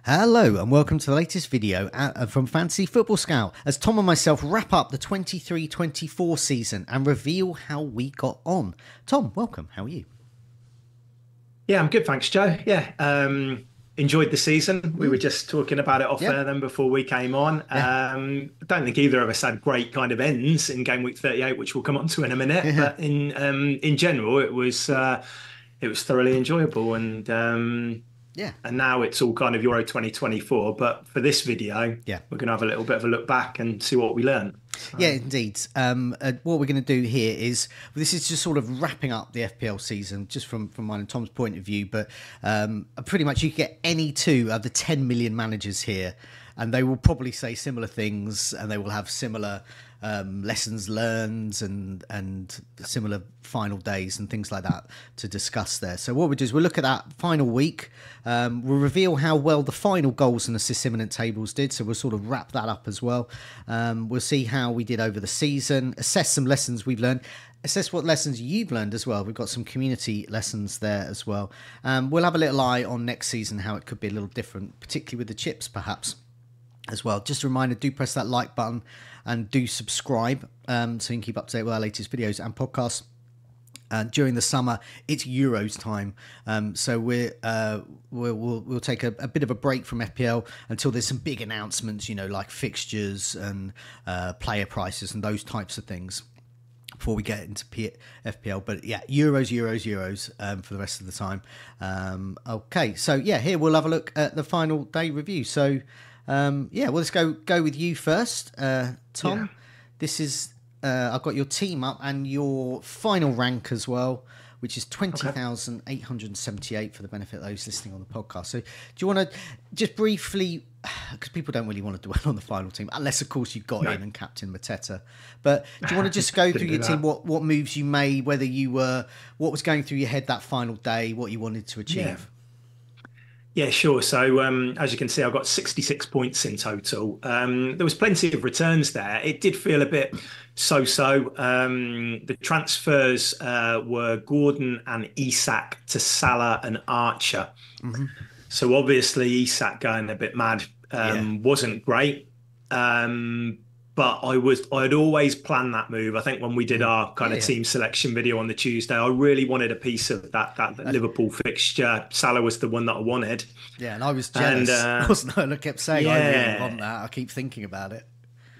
Hello and welcome to the latest video from Fantasy Football Scout as Tom and myself wrap up the 23-24 season and reveal how we got on. Tom, welcome. How are you? Yeah, I'm good, thanks, Joe. Yeah, enjoyed the season. We were just talking about it off air then before we came on. I don't think either of us had great kind of ends in game week 38, which we'll come on to in a minute. But in general, it was thoroughly enjoyable, and now it's all kind of Euro 2024. But for this video, we're going to have a little bit of a look back and see what we learned. So. Yeah, indeed. What we're going to do here is, this is just sort of wrapping up the FPL season, just from mine and Tom's point of view. But pretty much you can get any two of the 10 million managers here, and they will probably say similar things, and they will have similar lessons learned and similar final days and things like that to discuss there. So what we'll do is we'll look at that final week. We'll reveal how well the final goals and assists imminent tables did, so we'll sort of wrap that up as well. We'll see how we did over the season, assess some lessons we've learned, assess what lessons you've learned as well. We've got some community lessons there as well. We'll have a little eye on next season, how it could be a little different, particularly with the chips perhaps as well. Just a reminder, do press that like button and do subscribe so you can keep up to date with our latest videos and podcasts. During the summer, it's Euros time, so we'll take a bit of a break from FPL until there's some big announcements, you know, like fixtures and player prices and those types of things before we get into FPL. But yeah, Euros for the rest of the time. Okay, so yeah, here we'll have a look at the final day review. So well, let's go with you first, Tom. Yeah. This is I've got your team up and your final rank as well, which is 20,878 for the benefit of those listening on the podcast. So do you want to just briefly, because people don't really want to dwell on the final team, unless of course you got in and captain Mateta, but do you want to just go through your team, what moves you made, whether you were, what was going through your head that final day, what you wanted to achieve? Yeah, sure. So as you can see, I've got 66 points in total. There was plenty of returns there. It did feel a bit so-so. The transfers were Gordon and Isak to Salah and Archer. Mm-hmm. So obviously Isak going a bit mad wasn't great. But I'd always planned that move. I think when we did our kind of team selection video on the Tuesday, I really wanted a piece of that Liverpool fixture. Salah was the one that I wanted. Yeah, and I was jealous. Wasn't I? And I kept saying, I really want that. I keep thinking about it.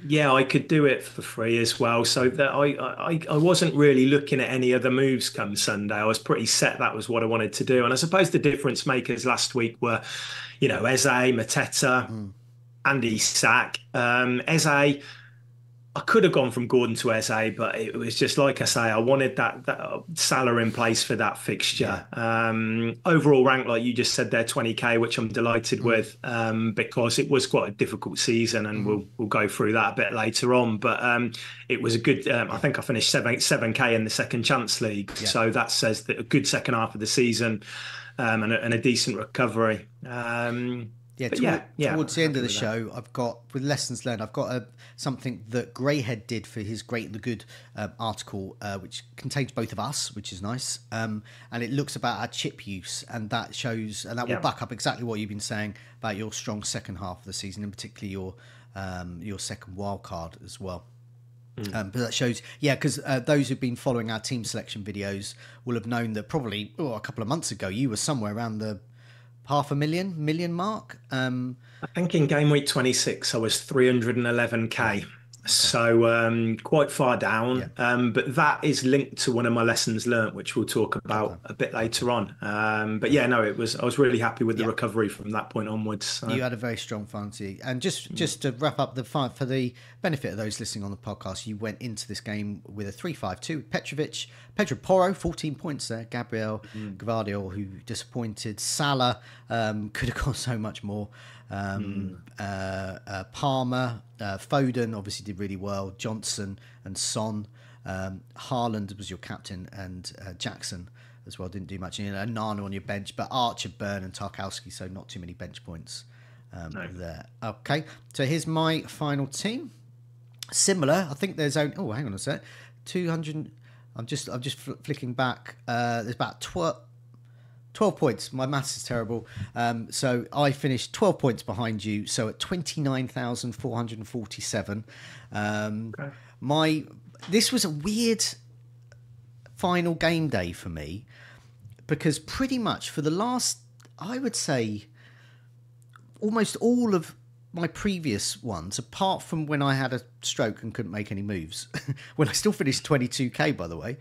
Yeah, I could do it for free as well. So that I wasn't really looking at any other moves come Sunday. I was pretty set that was what I wanted to do. And I suppose the difference makers last week were, you know, Eze, Mateta, and Isak. Eze, I could have gone from Gordon to Eze, but it was just like I say, I wanted that Salah in place for that fixture. Yeah. Overall rank, like you just said there, 20k, which I'm delighted with, because it was quite a difficult season, and we'll go through that a bit later on. But it was a good. I think I finished 7k in the Second Chance League, so that says that a good second half of the season, and a decent recovery. Towards the end of the show, I've got, with lessons learned, I've got something that Greyhead did for his Great and the Good article, which contains both of us, which is nice. And it looks about our chip use, and that shows, and that will back up exactly what you've been saying about your strong second half of the season, and particularly your second wild card as well. But that shows, because those who've been following our team selection videos will have known that probably a couple of months ago you were somewhere around the 500,000 mark. I think in game week 26 I was 311k. So quite far down, but that is linked to one of my lessons learnt, which we'll talk about a bit later on. But yeah, no, I was really happy with the recovery from that point onwards. So. You had a very strong fantasy, and just to wrap up the fight for the benefit of those listening on the podcast, you went into this game with a 3-5-2. Petrovic, Pedro Porro, 14 points there. Gabriel Gvardiol, who disappointed. Salah could have gone so much more. Palmer, Foden obviously did really well. Johnson and Son. Haaland was your captain, and Jackson as well didn't do much. And Nana on your bench, but Archer, Byrne and Tarkowski, so not too many bench points there. Okay, so here's my final team. Similar, I think there's only, hang on a sec, 200. I'm just flicking back. There's about 12 points. My maths is terrible. So I finished 12 points behind you. So at 29,447. This was a weird final game day for me, because pretty much for the last, I would say, almost all of my previous ones, apart from when I had a stroke and couldn't make any moves, when I still finished 22k, by the way,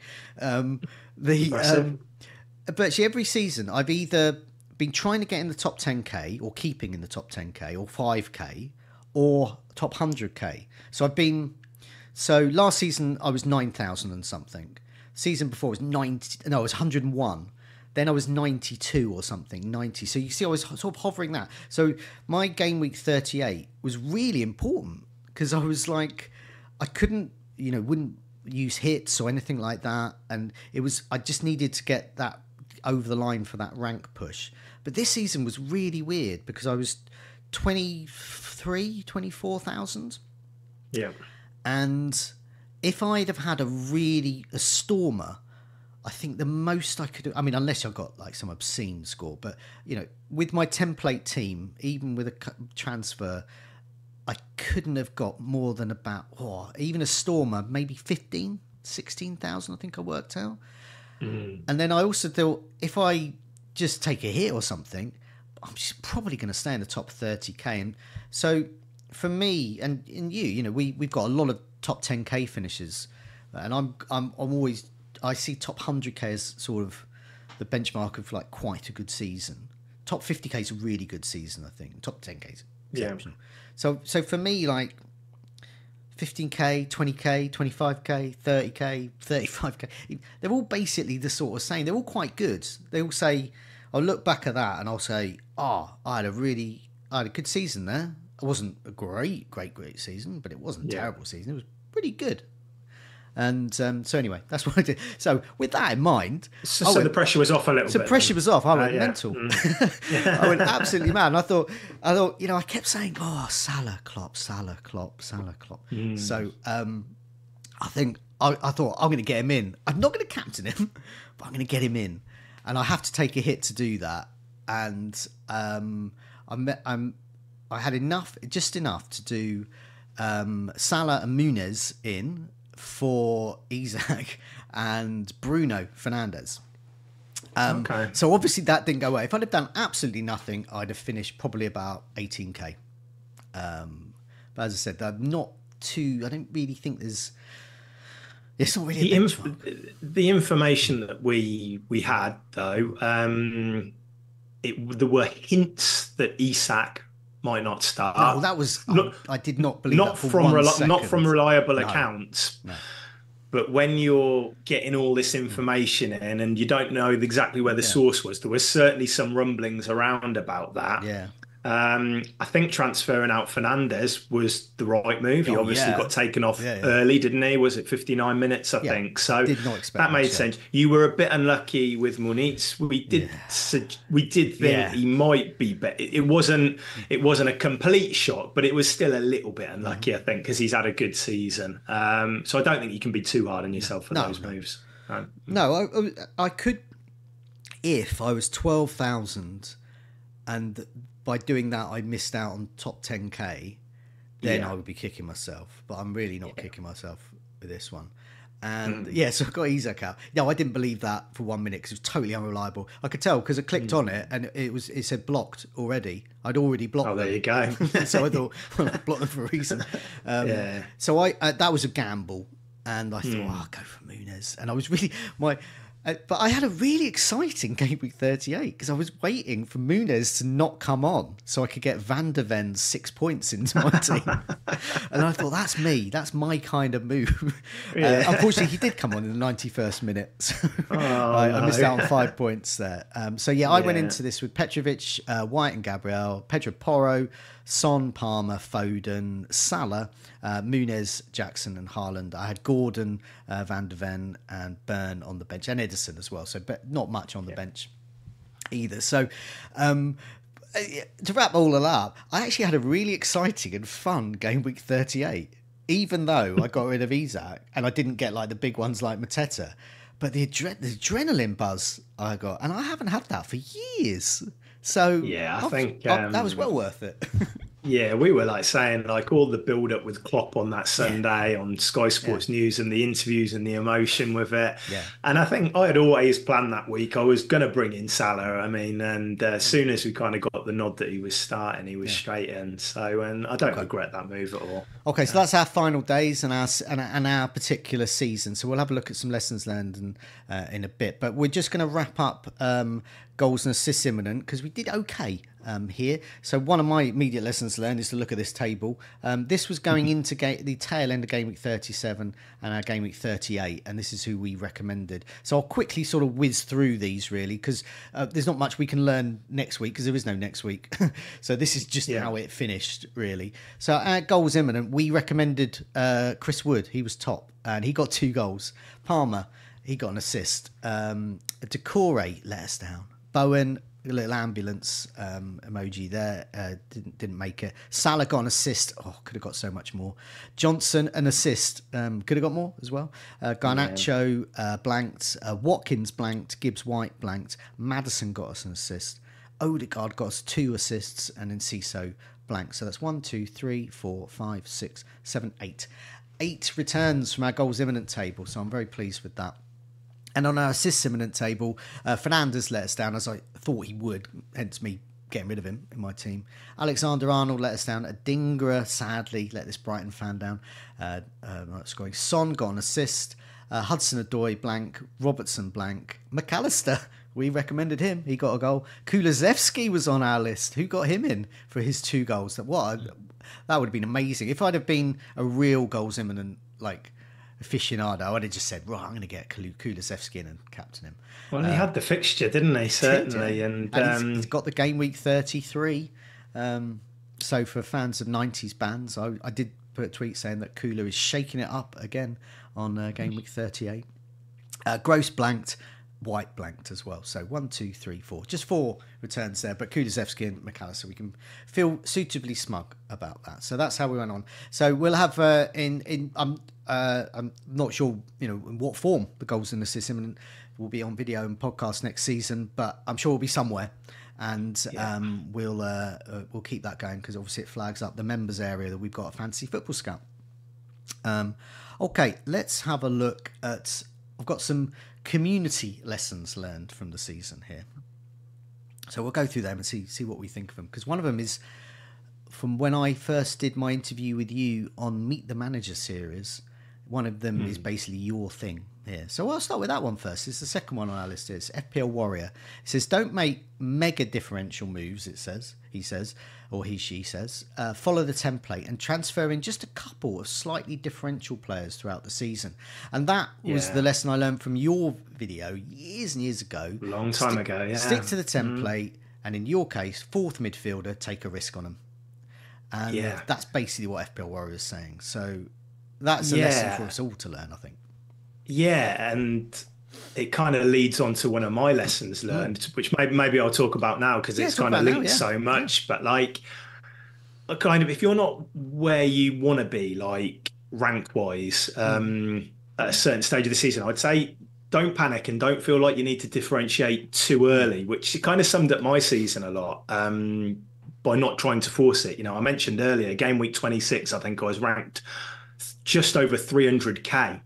virtually every season I've either been trying to get in the top 10k or keeping in the top 10k or 5k or top 100k. So last season I was 9,000 and something. Season before was 101. Then I was 92 or something, 90. So you see, I was sort of hovering that. So my game week 38 was really important, because I was like, I wouldn't use hits or anything like that. And I just needed to get that over the line for that rank push. But this season was really weird, because I was 24,000. Yeah. And if I'd have had a stormer, I think the most I could do, I mean, unless I got like some obscene score, but with my template team, even with a transfer, I couldn't have got more than about, even a stormer, maybe 16,000, I think I worked out. And then I also thought, if I just take a hit or something, I'm just probably going to stay in the top 30k. And so for me and you, we've got a lot of top 10k finishes, and I'm always, I see top 100k as sort of the benchmark of like quite a good season. Top 50k is a really good season, I think. Top 10k is exceptional. Yeah. So for me, like 15k, 20k, 25k, 30k, 35k, they're all basically the sort of same. They're all quite good. They all say, I'll look back at that and I'll say, I had a good season there. It wasn't a great season, but it wasn't a terrible season. It was pretty good. And so anyway, that's what I did. So with that in mind... So the pressure was off a little bit. So the pressure was off. I went mental. I went absolutely mad. And I thought, I kept saying, Salah, Klopp. So I think, I thought, I'm going to get him in. I'm not going to captain him, but I'm going to get him in. And I have to take a hit to do that. And I had just enough to do Salah and Muniz in for Isaac and Bruno Fernandes. So obviously that didn't go away. If I'd have done absolutely nothing, I'd have finished probably about 18k. But as I said, I don't really think it's not really the information that we had though. There were hints that Isak might not start. No, that was I did not believe that for not from reliable accounts. No. But when you're getting all this information in and you don't know exactly where the source was, there was certainly some rumblings around about that. Yeah. I think transferring out Fernandes was the right move. He obviously got taken off early, didn't he? Was it 59 minutes, I think? So did not expect that made sense. You were a bit unlucky with Muniz. We did think he might be better. It wasn't a complete shock, but it was still a little bit unlucky, I think, because he's had a good season. So I don't think you can be too hard on yourself for those moves. No, I could, if I was 12,000 and by doing that I missed out on top 10k, then I would be kicking myself. But I'm really not kicking myself with this one. And so I got Isak out. No, I didn't believe that for 1 minute because it was totally unreliable. I could tell because I clicked on it and it said blocked already. I'd already blocked them. There you go. So I thought, well, I blocked them for a reason. So I that was a gamble. And I thought, I'll go for Muniz. And I was really... but I had a really exciting game week 38 because I was waiting for Muniz to not come on so I could get Van der Ven's 6 points into my team. And I thought, that's me. That's my kind of move. Unfortunately, he did come on in the 91st minute. So I missed out on 5 points there. I went into this with Petrovic, White and Gabriel, Pedro Porro, Son, Palmer, Foden, Salah, Muniz, Jackson and Haaland. I had Gordon, Van der Ven and Byrne on the bench and Edison as well. So but not much on the bench either. So to wrap all up, I actually had a really exciting and fun game week 38, even though I got rid of Isak and I didn't get like the big ones like Mateta. but the adrenaline buzz I got, and I haven't had that for years. So Yeah, I think that was well worth it. yeah, we were like saying like all the build up with Klopp on that Yeah, Sunday on Sky yeah, Sports News and the interviews and the emotion with it. yeah. And I think I had always planned that week I was going to bring in Salah. I mean, and as soon as we kind of got the nod that he was starting, he was Yeah. straight in. So, and I don't Okay. regret that move at all. Okay, so that's our final days and our particular season. So we'll have a look at some lessons learned in a bit. But we're just going to wrap up goals and assists imminent because we did okay here. So one of my immediate lessons learned is to look at this table. This was going into the tail end of game week 37 and our game week 38, and this is who we recommended. So I'll quickly sort of whiz through these really because there's not much we can learn next week because there is no next week. So this is just how it finished really. So our goals imminent, we recommended Chris Wood. He was top and he got 2 goals. Palmer, he got an assist. Decore let us down. Bowen, a little ambulance emoji there, didn't make it. Salah got an assist. Oh, could have got so much more. Johnson, an assist. Could have got more as well. Garnacho blanked. Watkins blanked. Gibbs White blanked. Maddison got us an assist. Odegaard got us 2 assists, and then Ciso blank. So that's 1, 2, 3, 4, 5, 6, 7, 8. 8 returns from our goals imminent table. So I'm very pleased with that. And on our assists imminent table, Fernandes let us down as I thought he would, hence me getting rid of him in my team. Alexander-Arnold let us down. Adingra, sadly, let this Brighton fan down. Not scoring. Son got an assist. Hudson-Odoi blank. Robertson blank. McAllister, we recommended him. He got a goal. Kulusevski was on our list. Who got him in for his 2 goals? That would have been amazing. If I'd have been a real goals imminent, like, aficionado, I'd have just said, right, I'm going to get Kulusevski in and captain him. Well, he had the fixture, didn't he? Certainly. And he's got the game week 33. So for fans of 90s bands, I did put a tweet saying that Kula is shaking it up again on game week 38. Gross blanked, White blanked as well. So 1, 2, 3, 4. Just 4 returns there. But Kulusevski and McAllister, we can feel suitably smug about that. So that's how we went on. So we'll have I'm not sure, in what form the goals and assists imminent will be on video and podcast next season, but I'm sure it'll be somewhere. And we'll keep that going because obviously it flags up the members area that we've got at Fantasy Football Scout. Okay, let's have a look at. I've got some community lessons learned from the season here. So we'll go through them and see what we think of them. Because one of them is from when I first did my interview with you on Meet the Manager series. One of them is basically your thing here. So I'll start with that one first. It's the second one on our list. It's FPL Warrior. It says, don't make mega differential moves, he says, or she says. Follow the template and transfer in just a couple of slightly differential players throughout the season. And that was the lesson I learned from your video years and years ago. Long time ago, yeah. Stick to the template, and in your case, 4th midfielder, take a risk on them. And that's basically what FPL Warrior is saying. So that's a lesson for us all to learn, I think. Yeah, and it kind of leads on to one of my lessons learned, which maybe I'll talk about now because it's kind of linked so much. But like, kind of, if you're not where you want to be, like rank wise, at a certain stage of the season, I'd say don't panic and don't feel like you need to differentiate too early, which kind of summed up my season a lot. By not trying to force it. I mentioned earlier, game week 26, I think I was ranked just over 300k.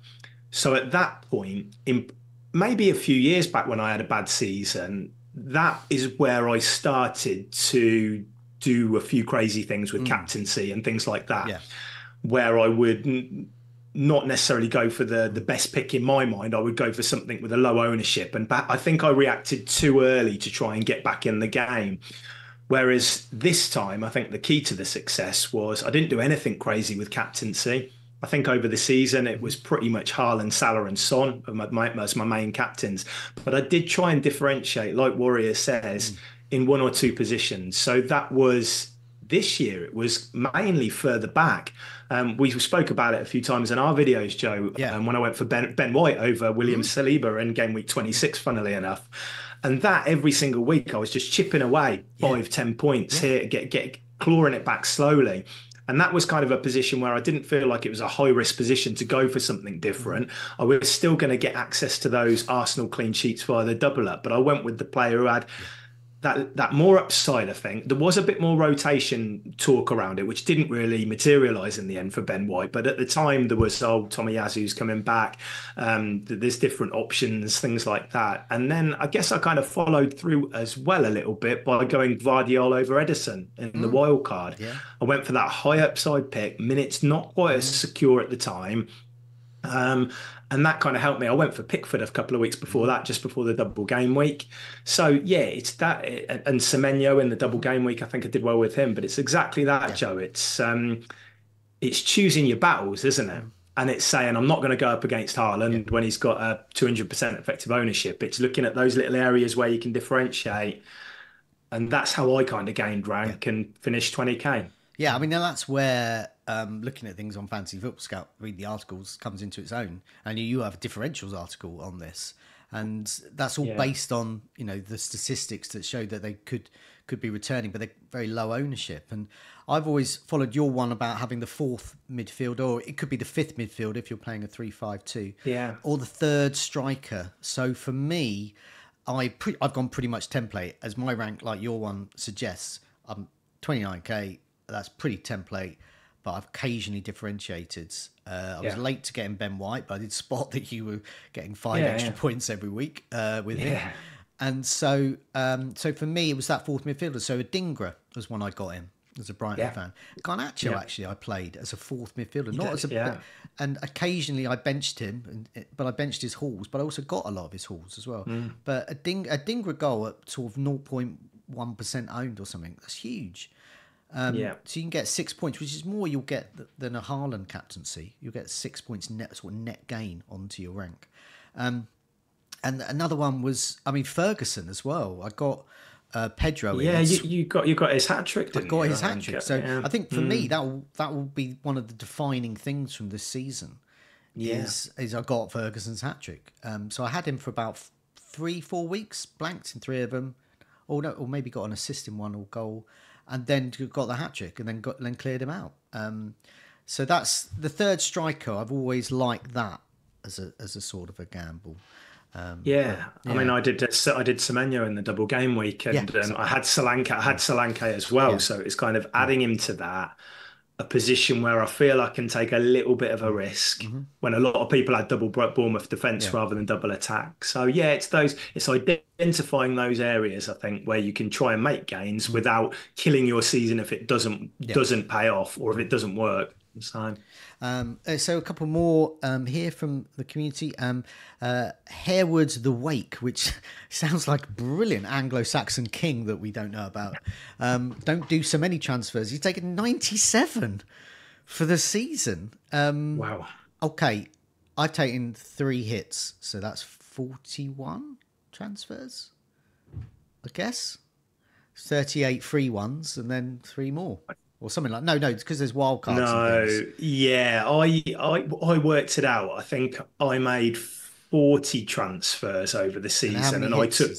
So at that point, in maybe a few years back when I had a bad season, that is where I started to do a few crazy things with captaincy and things like that, where I would not necessarily go for the best pick in my mind. I would go for something with a low ownership. And I think I reacted too early to try and get back in the game. Whereas this time, I think the key to the success was I didn't do anything crazy with captaincy. I think over the season, it was pretty much Haaland, Salah and Son as my main captains. But I did try and differentiate, like Warrior says, in 1 or 2 positions. So that was this year. It was mainly further back. We spoke about it a few times in our videos, Joe, when I went for Ben White over William Saliba in game week 26, funnily enough. And that every single week, I was just chipping away 5-10 points here, get clawing it back slowly. And that was kind of a position where I didn't feel like it was a high risk position to go for something different. I was still going to get access to those Arsenal clean sheets via the double up, but I went with the player who had that more upside. I think there was a bit more rotation talk around it, which didn't really materialize in the end for Ben White. But at the time, there was Tomiyazu's coming back. There's different options, things like that. And then I guess I kind of followed through as well a little bit by going Vardiol over Edison in the wild card. Yeah. I went for that high upside pick. Minutes not quite as secure at the time. And that kind of helped me. I went for Pickford a couple of weeks before that, just before the double game week. So yeah, it's that, and Semenyo in the double game week. I think I did well with him, but it's exactly that, Joe. It's choosing your battles, isn't it? And it's saying I'm not going to go up against Haaland when he's got a 200% effective ownership. It's looking at those little areas where you can differentiate, and that's how I kind of gained rank and finished 20k. Yeah, I mean, now that's where looking at things on Fantasy Football Scout, read the articles, comes into its own. And you have a differentials article on this. And that's all based on, the statistics that show that they could be returning, but they're very low ownership. And I've always followed your one about having the fourth midfielder, or it could be the fifth midfielder if you're playing a 3-5-2. Yeah. Or the third striker. So for me, I've gone pretty much template, as my rank, like your one suggests. I'm 29k. That's pretty template, but I've occasionally differentiated. I was late to getting Ben White, but I did spot that you were getting 5 extra points every week with him. And so for me, it was that fourth midfielder. So Adingra was one I got in as a Brighton fan. Garnacho, actually, I played as a fourth midfielder, and occasionally I benched him, but I benched his hauls, but I also got a lot of his hauls as well. But a Dingra goal at sort of 0.1% owned or something, that's huge. So you can get 6 points, which is more you'll get than a Haaland captaincy. You'll get 6 points net gain onto your rank. And another one was, Ferguson as well. I got Pedro. Yeah, you got his hat trick. I got his hat trick. So I think for me that will be one of the defining things from this season. Is I got Ferguson's hat trick. So I had him for about 3-4 weeks, blanked in 3 of them, or maybe got an assist in one or goal. And then got the hat trick, and then cleared him out. So that's the third striker. I've always liked that as a sort of a gamble. I mean, I did Semenyo in the double game week, and I had Solanke. I had Solanke as well. So it's kind of adding him to that. A position where I feel I can take a little bit of a risk when a lot of people had double Bournemouth defence rather than double attack. So it's identifying those areas, I think, where you can try and make gains without killing your season if it doesn't pay off or if it doesn't work. So a couple more here from the community. Harewood's The Wake, which sounds like a brilliant Anglo-Saxon king that we don't know about. Don't do so many transfers. He's taken 97 for the season. Wow. Okay, I've taken 3 hits, so that's 41 transfers, I guess. 38 free ones and then 3 more. Or something like it's because there's wild cards. I worked it out. I think I made 40 transfers over the season, and I took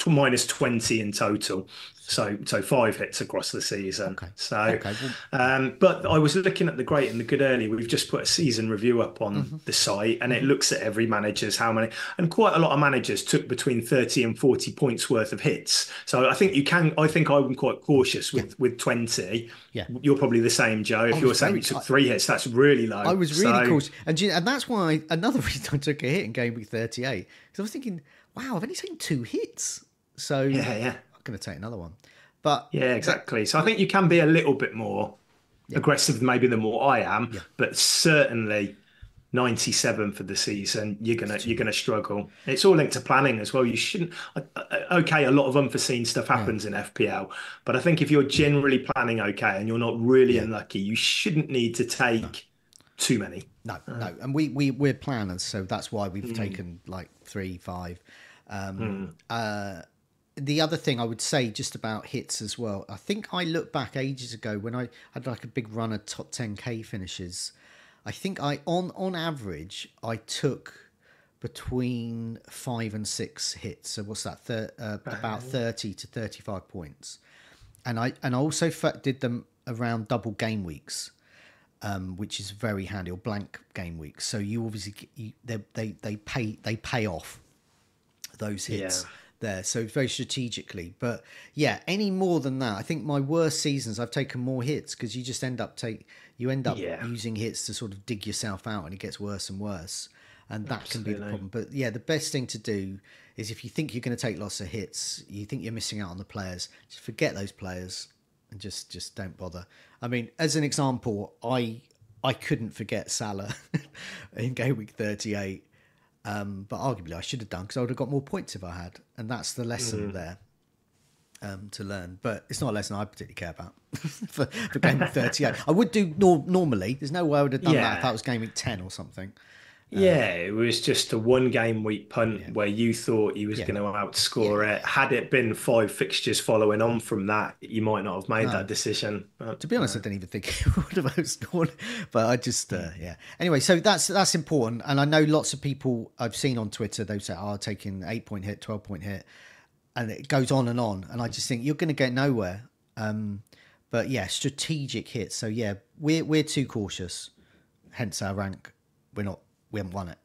minus 20 in total. So 5 hits across the season. But I was looking at the great and the good early. We've just put a season review up on the site, and it looks at every manager's how many, and quite a lot of managers took between 30 and 40 points worth of hits. So I think I'm quite cautious with 20. Yeah, you're probably the same, Joe. If you're saying you took 3 hits, that's really low. I was really cautious, and that's why another reason I took a hit in game week 38, because I was thinking, wow, I've only taken 2 hits. So going to take another one, but exactly. So I think you can be a little bit more aggressive maybe than what I am, but certainly 97 for the season, you're gonna struggle. It's all linked to planning as well. You shouldn't. A lot of unforeseen stuff happens in FPL, but I think if you're generally planning and you're not really unlucky, you shouldn't need to take too many. No, and we're planners, so that's why we've taken like 3, 5. The other thing I would say just about hits as well, I think I look back ages ago when I had like a big run of top 10k finishes. I think on average I took between 5 and 6 hits. So what's that? About 30 to 35 points. And I also did them around double game weeks, which is very handy, or blank game weeks. So you obviously they pay off those hits Yeah. there. So very strategically. But yeah, any more than that, I think my worst seasons I've taken more hits, because you just end up Yeah. using hits to sort of dig yourself out, and it gets worse and worse. And that can be the Absolutely. problem. But yeah, the best thing to do is, if you think you're going to take lots of hits, you think you're missing out on the players, just forget those players and just don't bother. I mean, as an example, I couldn't forget Salah in game week 38. But arguably I should have done, because I would have got more points if I had. And that's the lesson there to learn. But it's not a lesson I particularly care about for game week 38. I would do normally. There's no way I would have done that if that Yeah. was game week 10 or something. Yeah, it was just a one game week punt Yeah. where you thought he was Yeah. going to Yeah. outscore it. Had it been 5 fixtures following on from that, you might not have made that decision. But, To be honest, I didn't even think it would have outscored, but I just, yeah. Anyway, so that's important. And I know lots of people I've seen on Twitter, they say, oh, taking 8-point hit, 12-point hit, and it goes on. And I just think you're going to get nowhere. But yeah, strategic hits. So yeah, we're too cautious, hence our rank. We haven't won it.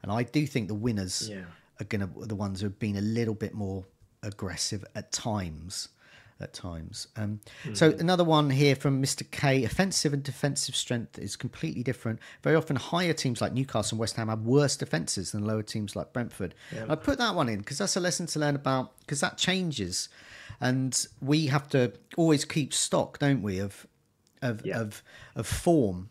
And I do think the winners yeah. are the ones who have been a little bit more aggressive at times. So another one here from Mr. K: offensive and defensive strength is completely different. Very often higher teams like Newcastle and West Ham have worse defences than lower teams like Brentford. I put that one in because that's a lesson to learn about, because that changes, and we have to always keep stock, don't we, of form.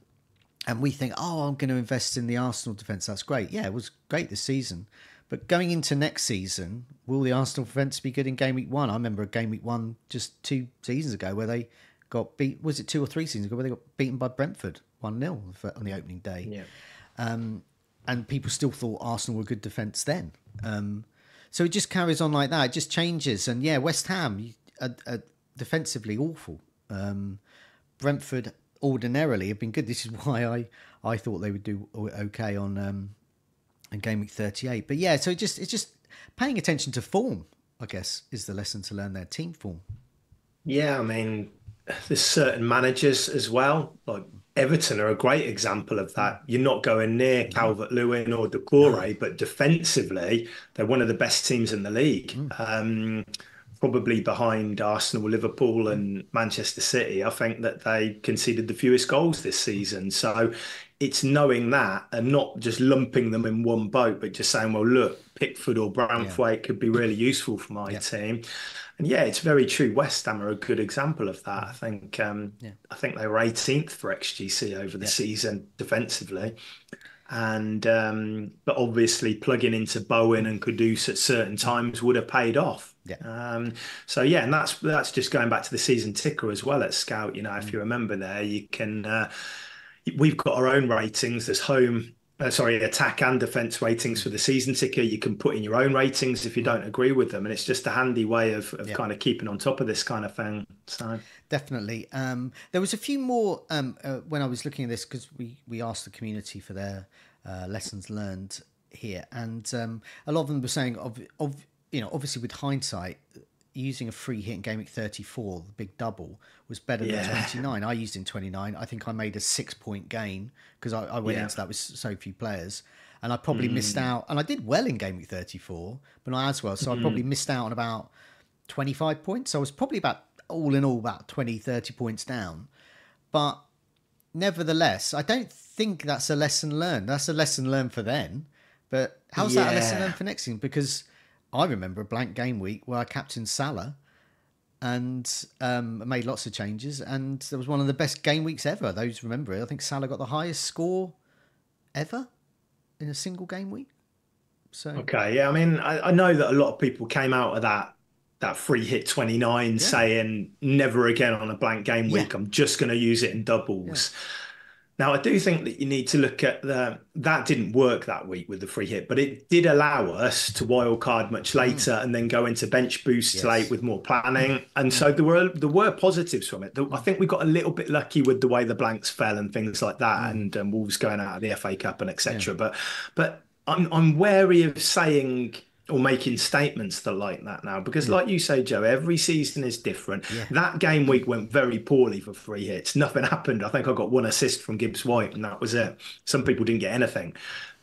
And we think, oh, I'm going to invest in the Arsenal defence. That's great. Yeah, it was great this season. But going into next season, will the Arsenal defence be good in game week 1? I remember a game week 1 just 2 seasons ago where they got beat. Was it 2 or 3 seasons ago where they got beaten by Brentford 1-0 on the opening day? Yeah. And people still thought Arsenal were good defence then. So it just carries on like that. It just changes. And yeah, West Ham are defensively awful. Brentford ordinarily have been good. This is why I thought they would do okay on game week 38. But yeah, so it's just paying attention to form, I guess, is the lesson to learn there. Team form. Yeah, I mean, there's certain managers as well. Like Everton are a great example of that. You're not going near Calvert-Lewin or Doucouré, but defensively, they're one of the best teams in the league. Probably behind Arsenal, Liverpool, and Manchester City. I think that they conceded the fewest goals this season. So it's knowing that and not just lumping them in one boat, but just saying, well, look, Pickford or Branthwaite could be really useful for my team. And yeah, it's very true. West Ham are a good example of that. I think they were 18th for XGC over the season defensively. And but obviously plugging into Bowen and Kudus at certain times would have paid off. So yeah, and that's just going back to the season ticker as well at Scout. You know, if you remember there, you can we've got our own ratings. There's attack and defense ratings for the season ticker. You can put in your own ratings if you don't agree with them, and it's just a handy way of kind of keeping on top of this kind of thing. So definitely, there was a few more when I was looking at this, because we asked the community for their lessons learned here, and a lot of them were saying obviously with hindsight, using a free hit in game week 34, the big double, was better than 29. I used in 29. I think I made a 6-point gain because I went into that with so few players, and I probably missed out. And I did well in game week 34, but not as well. So I probably missed out on about 25 points. So I was probably all in all about 20, 30 points down. But nevertheless, I don't think that's a lesson learned. That's a lesson learned for then. But how's that a lesson learned for next season? Because I remember a blank game week where I captained Salah and made lots of changes, and there was one of the best game weeks ever. Those remember it. I think Salah got the highest score ever in a single game week. So okay, yeah, I mean, I know that a lot of people came out of that free hit 29 saying never again on a blank game week. I'm just going to use it in doubles. Now, I do think that you need to look at that didn't work that week with the free hit, but it did allow us to wild card much later and then go into bench boost late with more planning. And so there were positives from it. I think we got a little bit lucky with the way the blanks fell and things like that, and Wolves going out of the FA Cup and etc. But I'm wary of saying, or making statements that like that now. Because like you say, Joe, every season is different. Yeah. That game week went very poorly for free hits. Nothing happened. I think I got one assist from Gibbs White, and that was it. Some people didn't get anything.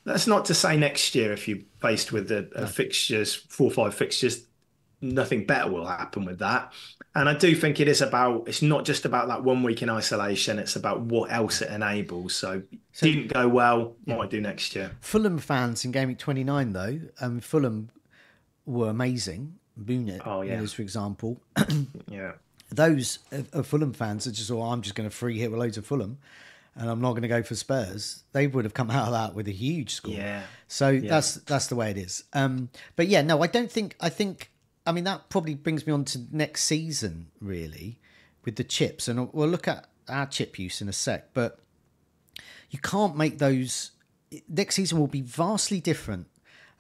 That's not to say next year, if you're faced with a No. fixtures, 4 or 5 fixtures, nothing better will happen with that. And I do think it's not just about that 1 week in isolation, it's about what else it enables. So didn't go well, might do next year. Fulham fans in Game Week 29, though, Fulham were amazing. Muniz, for example. Yeah. Those Fulham fans are just, I'm just going to free hit with loads of Fulham and I'm not going to go for Spurs. They would have come out of that with a huge score. Yeah. So that's the way it is. But yeah, no, I think, that probably brings me on to next season, really, with the chips. And we'll look at our chip use in a sec. But you can't make those... Next season will be vastly different.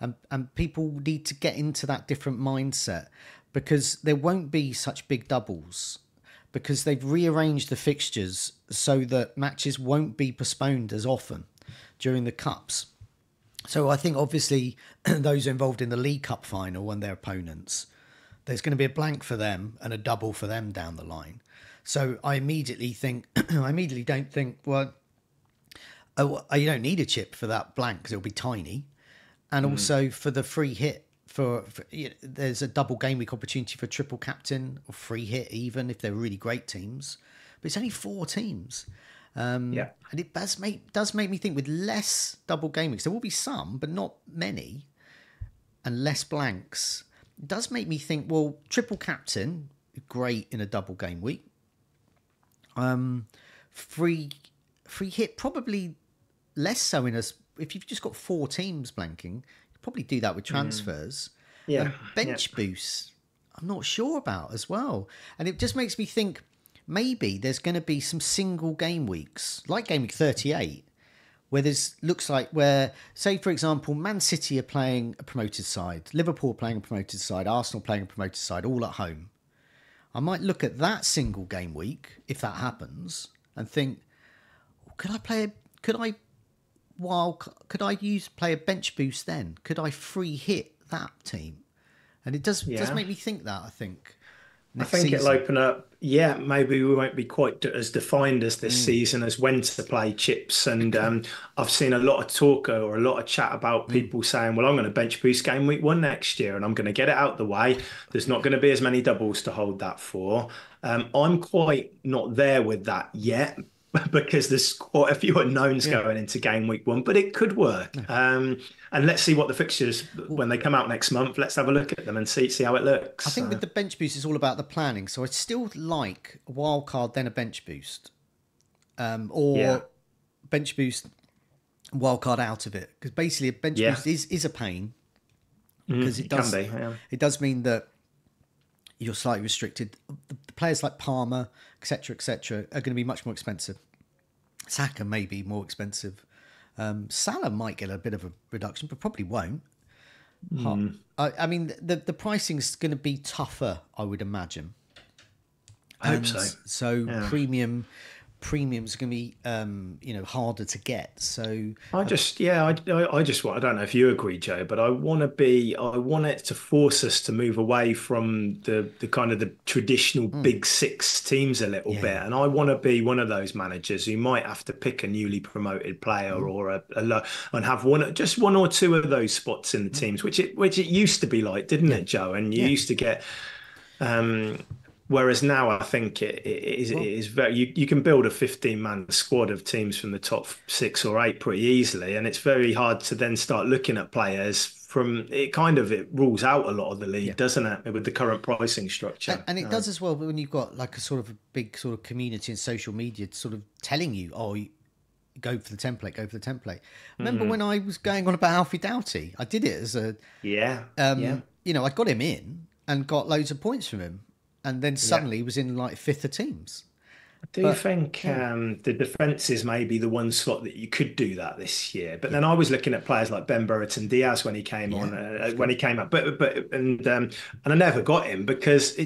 And people need to get into that different mindset because there won't be such big doubles because they've rearranged the fixtures so that matches won't be postponed as often during the cups. So I think, obviously, those involved in the League Cup final and their opponents... There's going to be a blank for them and a double for them down the line. So I immediately don't think, well, you don't need a chip for that blank because it'll be tiny. And also for the free hit, there's a double game week opportunity for triple captain or free hit even if they're really great teams. But it's only 4 teams. And it does make me think with less double game weeks, there will be some, but not many, and less blanks. It does make me think, well, triple captain, great in a double game week. Free hit, probably less so if you've just got 4 teams blanking, you probably do that with transfers. Yeah. Bench boosts, I'm not sure about as well. And it just makes me think maybe there's going to be some single game weeks, like game week 38, where say, for example, Man City are playing a promoted side, Liverpool playing a promoted side, Arsenal playing a promoted side, all at home. I might look at that single game week, if that happens, and think, could I play a bench boost then? Could I free hit that team? And it does make me think that, I think. I think it'll open up. Yeah, maybe we won't be quite as defined as this season as when to play chips. And I've seen a lot of talk or a lot of chat about people saying, well, I'm going to bench boost game week 1 next year and I'm going to get it out the way. There's not going to be as many doubles to hold that for. I'm quite not there with that yet because there's quite a few unknowns going into game week 1, but it could work. And let's see what the fixtures, when they come out next month, let's have a look at them and see how it looks. I think with the bench boost, it's all about the planning. So I still like a wild card, then a bench boost. Bench boost, wild card out of it. Because basically a bench boost is a pain. Because it does mean that you're slightly restricted. The players like Palmer, etc., are going to be much more expensive. Saka may be more expensive. Salah might get a bit of a reduction, but probably won't. I mean, the pricing's going to be tougher, I would imagine. I hope so. So premiums are going to be harder to get. So I just want, I don't know if you agree, Joe, but I want it to force us to move away from the kind of the traditional big 6 teams a little bit. And I want to be one of those managers who might have to pick a newly promoted player or and have one or 2 of those spots in the teams, which it used to be like, didn't it, Joe? And you used to get whereas now I think it is very, you can build a 15-man squad of teams from the top 6 or 8 pretty easily, and it's very hard to then start looking at players from it. It rules out a lot of the league, doesn't it, with the current pricing structure? And it does as well when you've got like a sort of a big sort of community and social media sort of telling you, go for the template. Remember when I was going on about Alfie Doughty? I did it as a I got him in and got loads of points from him. And then suddenly he was in like 5th of teams. I do think the defence is maybe the one slot that you could do that this year. But then I was looking at players like Ben Brereton Diaz when he came on, when he came up. But I never got him because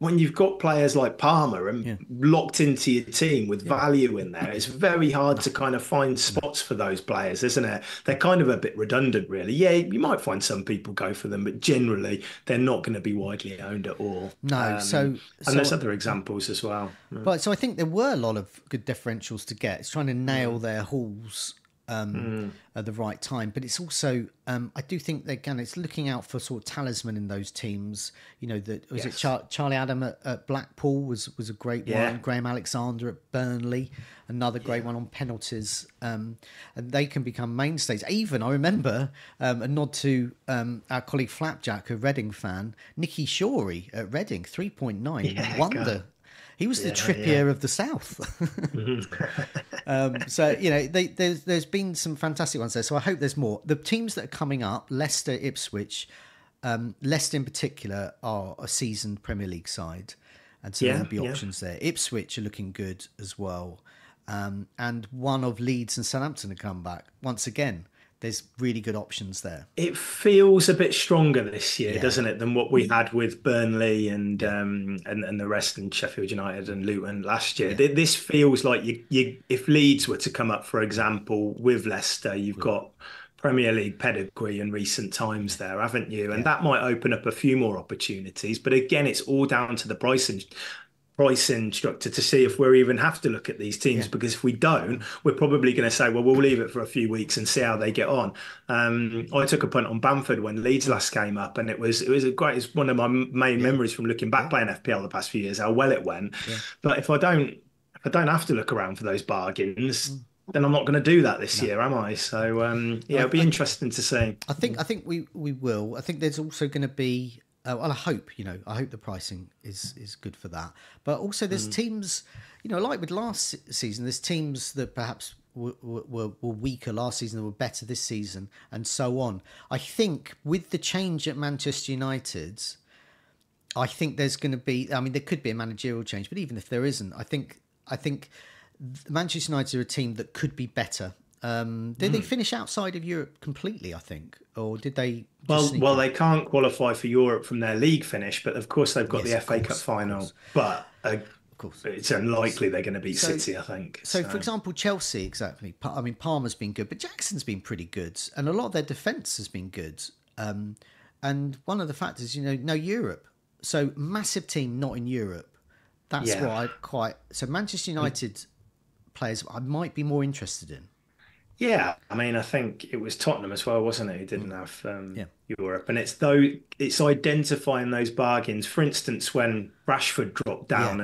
when you've got players like Palmer and Yeah. locked into your team with Yeah. value in there, it's very hard to kind of find spots for those players, isn't it? They're kind of a bit redundant, really. Yeah, you might find some people go for them, but generally they're not going to be widely owned at all. No. And there's other examples as well. But so I think there were a lot of good differentials to get. It's trying to nail their halls at the right time, but it's also I do think that, again, it's looking out for sort of talisman in those teams. You know, that was it. Charlie Adam at Blackpool was a great one. Graham Alexander at Burnley, another great one on penalties, and they can become mainstays. Even I remember a nod to our colleague Flapjack, a Reading fan, Nicky Shorey at Reading, 3.9 wonder. God. He was the Trippier of the South. So, you know, there's been some fantastic ones there. So I hope there's more. The teams that are coming up, Leicester, Ipswich, Leicester in particular are a seasoned Premier League side. And so there'll be options there. Ipswich are looking good as well. And one of Leeds and Southampton to come back. Once again, there's really good options there. It feels a bit stronger this year, doesn't it, than what we had with Burnley and the rest, and Sheffield United and Luton last year. Yeah. This feels like you if Leeds were to come up, for example, with Leicester, you've got Premier League pedigree in recent times there, haven't you? And that might open up a few more opportunities. But again, it's all down to the pricing structure to see if we even have to look at these teams, because if we don't, we're probably going to say, well, we'll leave it for a few weeks and see how they get on. I took a punt on Bamford when Leeds last came up, and it's one of my main memories from looking back playing FPL the past few years, how well it went. But if I don't have to look around for those bargains, then I'm not going to do that this year, am I? So it'll be interesting to see. I think we will. I think there's also going to be well, I hope the pricing is good for that. But also there's teams, like with last season, there's teams that perhaps were weaker last season that were better this season, and so on. I think with the change at Manchester United, I think there's going to be, there could be a managerial change, but even if there isn't, I think Manchester United are a team that could be better. Did they finish outside of Europe completely, I think? Or did they... Well, they can't qualify for Europe from their league finish, but of course they've got the FA Cup final. But of course, it's unlikely they're going to beat City, I think. So, for example, Chelsea, exactly. Palmer's been good, but Jackson's been pretty good. And a lot of their defence has been good. And one of the factors, no Europe. So, massive team not in Europe. That's what I quite... So, Manchester United players I might be more interested in. Yeah, I think it was Tottenham as well, wasn't it? Who didn't have Europe, and it's identifying those bargains. For instance, when Rashford dropped down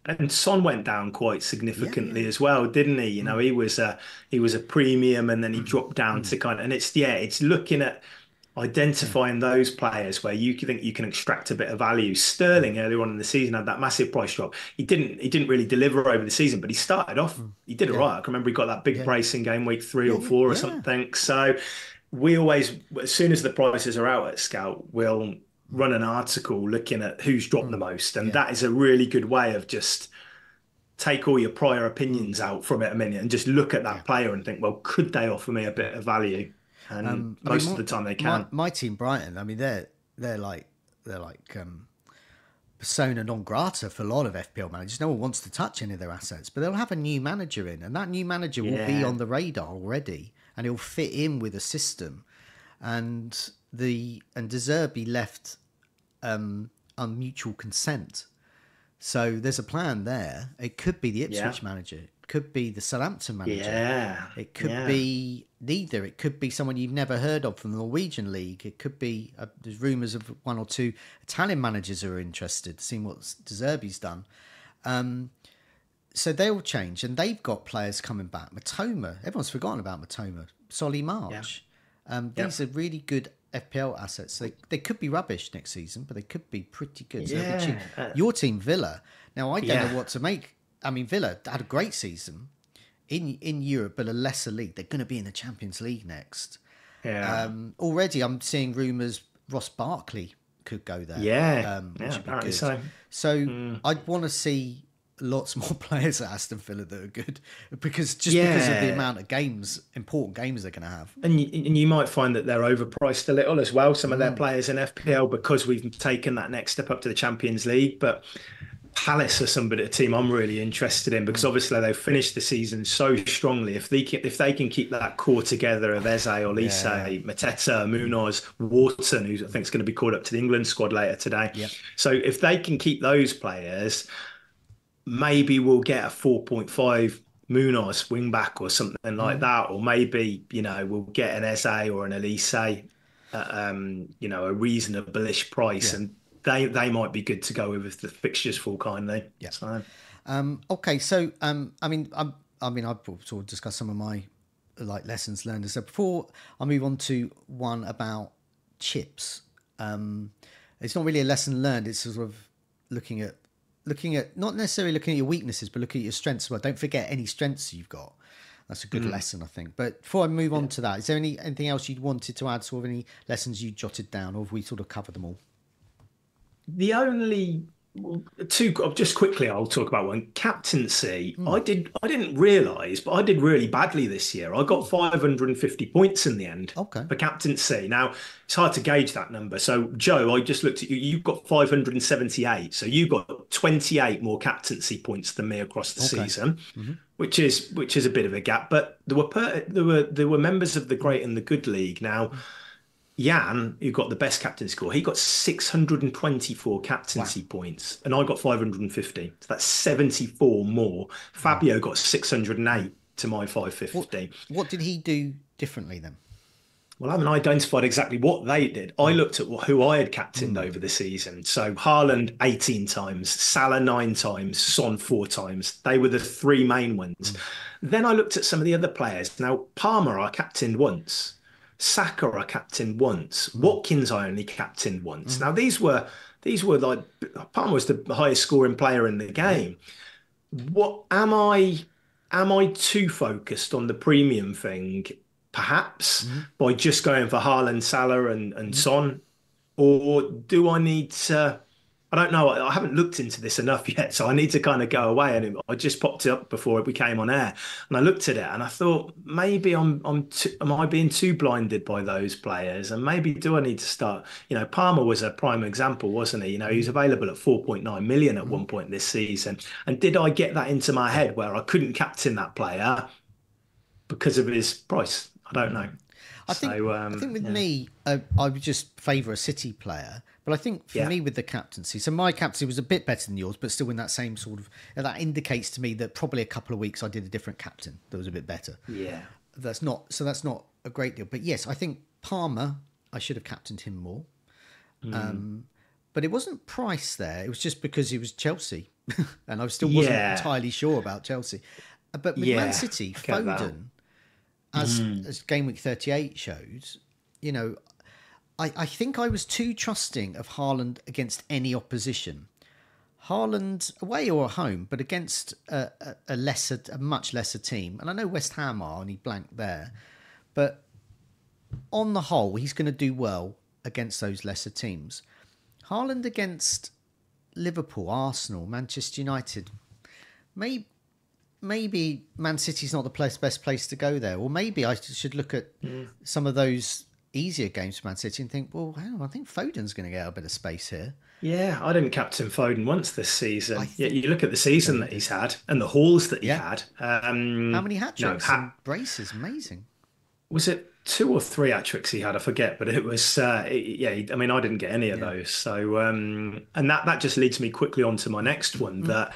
and Son went down quite significantly as well, didn't he? He was a premium, and then he dropped down to kind of, and it's looking at identifying those players where you think you can extract a bit of value. Sterling earlier on in the season had that massive price drop. He didn't really deliver over the season, but he started off, he did it right. I can remember he got that big brace in game week 3 or 4 or something. So we always, as soon as the prices are out at Scout, we'll run an article looking at who's dropped the most. And that is a really good way of just take all your prior opinions out from it a minute and just look at that player and think, well, could they offer me a bit of value? And most of the time they can. My team, Brighton, they're like persona non grata for a lot of FPL managers. No one wants to touch any of their assets, but they'll have a new manager in, and that new manager will be on the radar already, and he'll fit in with a system. And De Zerbi left on mutual consent, so there's a plan there. It could be the Ipswich manager. Could be the Southampton manager. It could be neither. It could be someone you've never heard of from the Norwegian league. It could be there's rumours of 1 or 2 Italian managers who are interested, seeing what De Zerbi's done. So they'll change, and they've got players coming back. Matoma, everyone's forgotten about Matoma. Solly March. These are really good FPL assets. They could be rubbish next season, but they could be pretty good. So your team, Villa. Now, I don't know what to make. Villa had a great season in Europe, but a lesser league. They're going to be in the Champions League next. Already, I'm seeing rumours Ross Barkley could go there. Which would be good. So I'd want to see lots more players at Aston Villa that are good because of the Yeah. amount of games, important games they're going to have. And you might find that they're overpriced a little as well, some of their players in FPL, because we've taken that next step up to the Champions League. But Palace are somebody, a team I'm really interested in, because obviously they've finished the season so strongly. If they can keep that core together of Eze, Olise, Yeah. Mateta, Munoz, Wharton, who I think is going to be called up to the England squad later today. Yep. So if they can keep those players, maybe we'll get a 4.5 Munoz wing back or something like that, or maybe we'll get an Eze or an Elise a reasonable-ish price, Yeah. and they might be good to go with if the fixtures fall kindly. Yeah. So Okay. So, I've sort of discussed some of my like lessons learned. So before I move on to one about chips, it's not really a lesson learned. It's sort of looking at not necessarily looking at your weaknesses, but looking at your strengths as well. Don't forget any strengths you've got. That's a good lesson, I think. But before I move on to that, is there anything else you wanted to add? Sort of any lessons you jotted down, or have we sort of covered them all? the only two, just quickly, I'll talk about one. Captaincy. I didn't realise, but I did really badly this year. I got 550 points in the end Okay. for captaincy. Now it's hard to gauge that number. So Joe, I just looked at you. You've got 578, so you got 28 more captaincy points than me across the season, which is a bit of a gap. But there were members of the Great and the Good League now. Jan, who got the best captain score, he got 624 captaincy points, and I got 550. So that's 74 more. Fabio got 608 to my 550. What did he do differently then? Well, I haven't identified exactly what they did. I looked at who I had captained over the season. So Haaland 18 times, Salah 9 times, Son 4 times. They were the three main ones. Then I looked at some of the other players. Now, Palmer I captained once. Saka I captained once. Watkins I only captained once. Now these were like Palmer was the highest scoring player in the game. What am I too focused on the premium thing? Perhaps by just going for Haaland, Salah, and Son, or do I need to? I don't know. I haven't looked into this enough yet, so I need to kind of go away. And I just popped it up before we came on air, and I looked at it, and I thought maybe am I being too blinded by those players? And maybe do I need to start? Palmer was a prime example, wasn't he? He was available at 4.9 million at one point this season. And did I get that into my head where I couldn't captain that player because of his price? I don't know. I think with me, I would just favour a City player. But I think for me with the captaincy, so my captaincy was a bit better than yours, but still in that same sort of, that indicates to me that probably a couple of weeks I did a different captain that was a bit better. Yeah. That's not a great deal. But yes, I think Palmer, I should have captained him more. But it wasn't price there. It was just because he was Chelsea. And I still wasn't entirely sure about Chelsea. But with Man City, Foden, as Game Week 38 shows, I think I was too trusting of Haaland against any opposition. Haaland away or at home, but against a much lesser team. And I know West Ham are, and he blanked there. But on the whole, he's going to do well against those lesser teams. Haaland against Liverpool, Arsenal, Manchester United. Maybe Man City's not the best place to go there. Or maybe I should look at some of those easier games for Man City and think, well, hang on, I think Foden's going to get a bit of space here. Yeah, I didn't captain Foden once this season. You look at the season that he's had and the hauls that he had. How many hat-tricks and braces? Amazing. Was it 2 or 3 hat-tricks he had? I forget, but it was, I didn't get any of those. So, and that just leads me quickly on to my next one that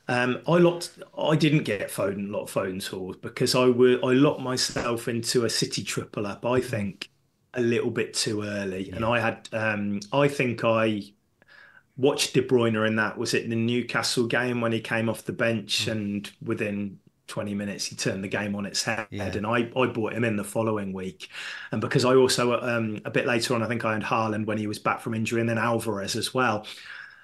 I didn't get a lot of Foden's hauls because I locked myself into a City triple up, I think, a little bit too early. And I think I watched De Bruyne in that. Was it the Newcastle game when he came off the bench and within 20 minutes he turned the game on its head? And I bought him in the following week. And because I also, a bit later on, I think I had Haaland when he was back from injury, and then Alvarez as well.